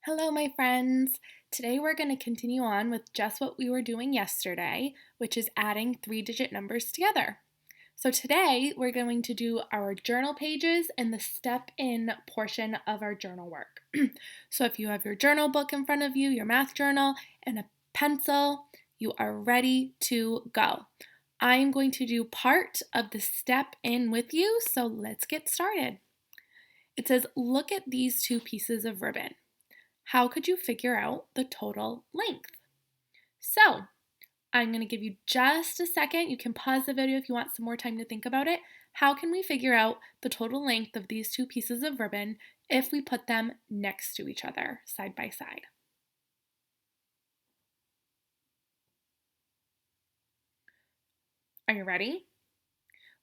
Hello, my friends. Today we're going to continue on with just what we were doing yesterday, which is adding three-digit numbers together. So today we're going to do our journal pages and the step-in portion of our journal work. So if you have your journal book in front of you, your math journal, and a pencil, you are ready to go. I am going to do part of the step-in with you, so let's get started. It says, look at these two pieces of ribbon. How could you figure out the total length? So, I'm going to give you just a second. You can pause the video if you want some more time to think about it. How can we figure out the total length of these two pieces of ribbon if we put them next to each other, side by side? Are you ready?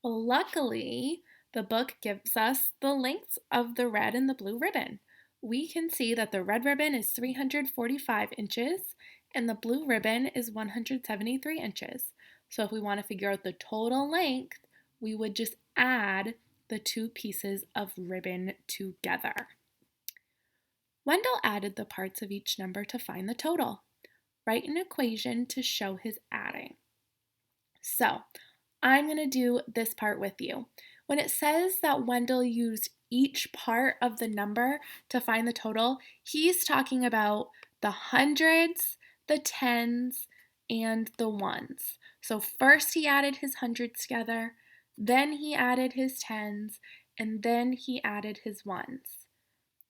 Well, luckily, the book gives us the lengths of the red and the blue ribbon. We can see that the red ribbon is 345 inches and the blue ribbon is 173 inches. So if we want to figure out the total length, we would just add the two pieces of ribbon together. Wendell added the parts of each number to find the total. Write an equation to show his adding. So I'm going to do this part with you. When it says that Wendell used each part of the number to find the total, he's talking about the hundreds, the tens, and the ones. So first he added his hundreds together, then he added his tens, and then he added his ones.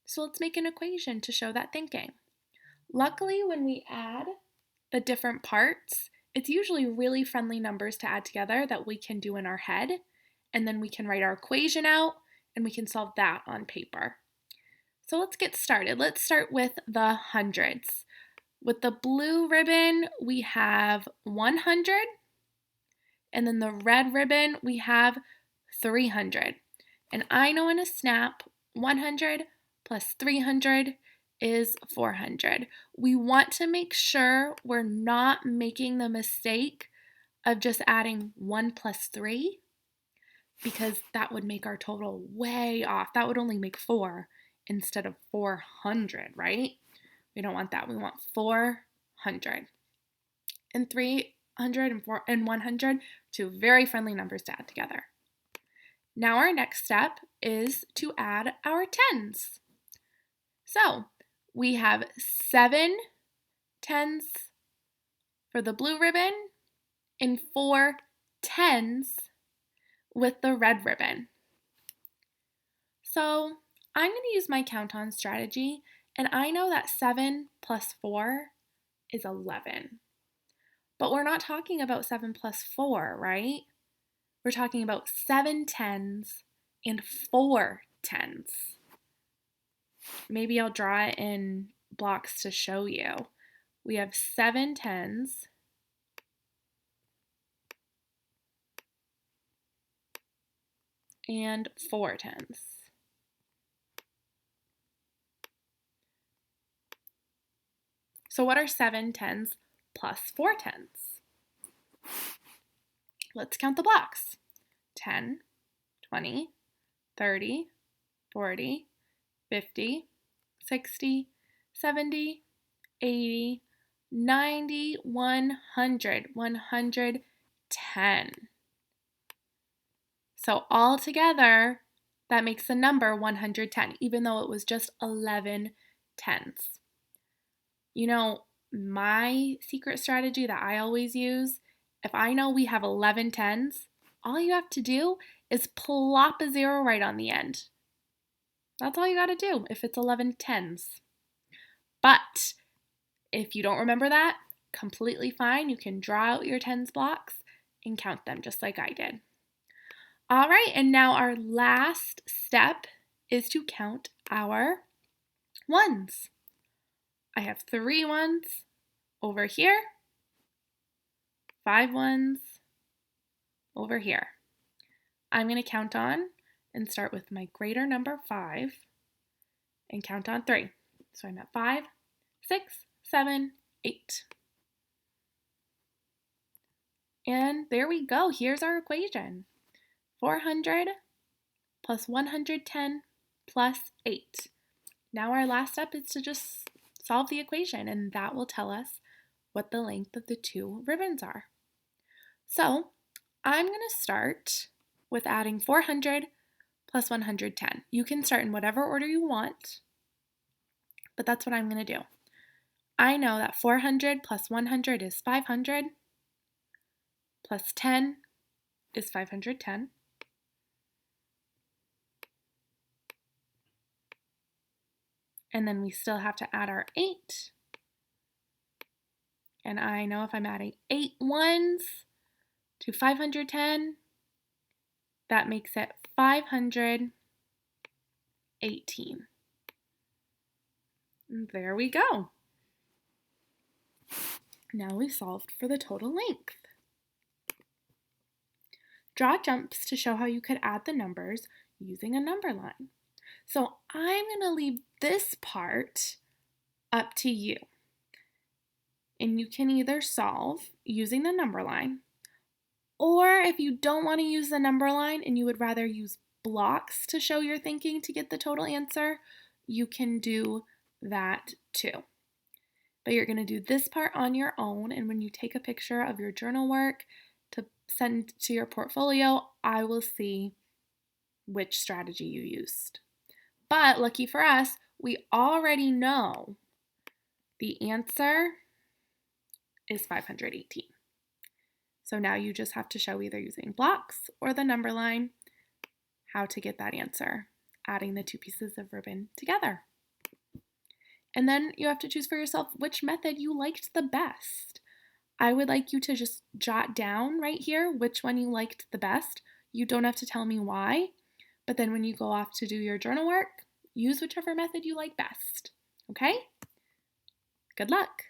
So let's make an equation to show that thinking. Luckily, when we add the different parts, it's usually really friendly numbers to add together that we can do in our head, and then we can write our equation out and we can solve that on paper. So let's get started. Let's start with the hundreds. With the blue ribbon, we have 100, and then the red ribbon, we have 300. And I know in a snap, 100 plus 300 is 400. We want to make sure we're not making the mistake of just adding 1 plus 3 because that would make our total way off. That would only make 4 instead of 400, right? We don't want that. We want 400. And 300 and 100, two very friendly numbers to add together. Now our next step is to add our tens. So we have 7 tens for the blue ribbon and 4 tens with the red ribbon. So I'm going to use my count-on strategy, and I know that 7 plus 4 is 11. But we're not talking about 7 plus 4, right? We're talking about 7 tens and 4 tens. Maybe I'll draw it in blocks to show you. We have 7 tens and 4 tens. So what are 7 tens plus 4 tens? Let's count the blocks. 10, 20, 30, 40, 50, 60, 70, 80, 90, 100, 110. So all together, that makes the number 110, even though it was just 11 tens. You know, my secret strategy that I always use, if I know we have 11 tens, all you have to do is plop a 0 right on the end. That's all you got to do if it's 11 tens. But if you don't remember that, completely fine. You can draw out your tens blocks and count them just like I did. All right, and now our last step is to count our ones. I have 3 ones over here, 5 ones over here. I'm going to count on and start with my greater number 5 and count on 3. So I'm at 5, 6, 7, 8. And there we go. Here's our equation. 400 plus 110 plus 8. Now our last step is to just solve the equation, and that will tell us what the length of the two ribbons are. So I'm going to start with adding 400 plus 110. You can start in whatever order you want, but that's what I'm going to do. I know that 400 plus 100 is 500, plus 10 is 510. And then we still have to add our 8. And I know if I'm adding 8 ones to 510, that makes it 518. And there we go. Now we've solved for the total length. Draw jumps to show how you could add the numbers using a number line. So I'm going to leave this part up to you. And you can either solve using the number line, or if you don't want to use the number line and you would rather use blocks to show your thinking to get the total answer, you can do that too. But you're going to do this part on your own, and when you take a picture of your journal work to send to your portfolio, I will see which strategy you used. But lucky for us, we already know the answer is 518. So now you just have to show either using blocks or the number line how to get that answer, adding the two pieces of ribbon together. And then you have to choose for yourself which method you liked the best. I would like you to just jot down right here which one you liked the best. You don't have to tell me why, but then when you go off to do your journal work, use whichever method you like best. Okay? Good luck.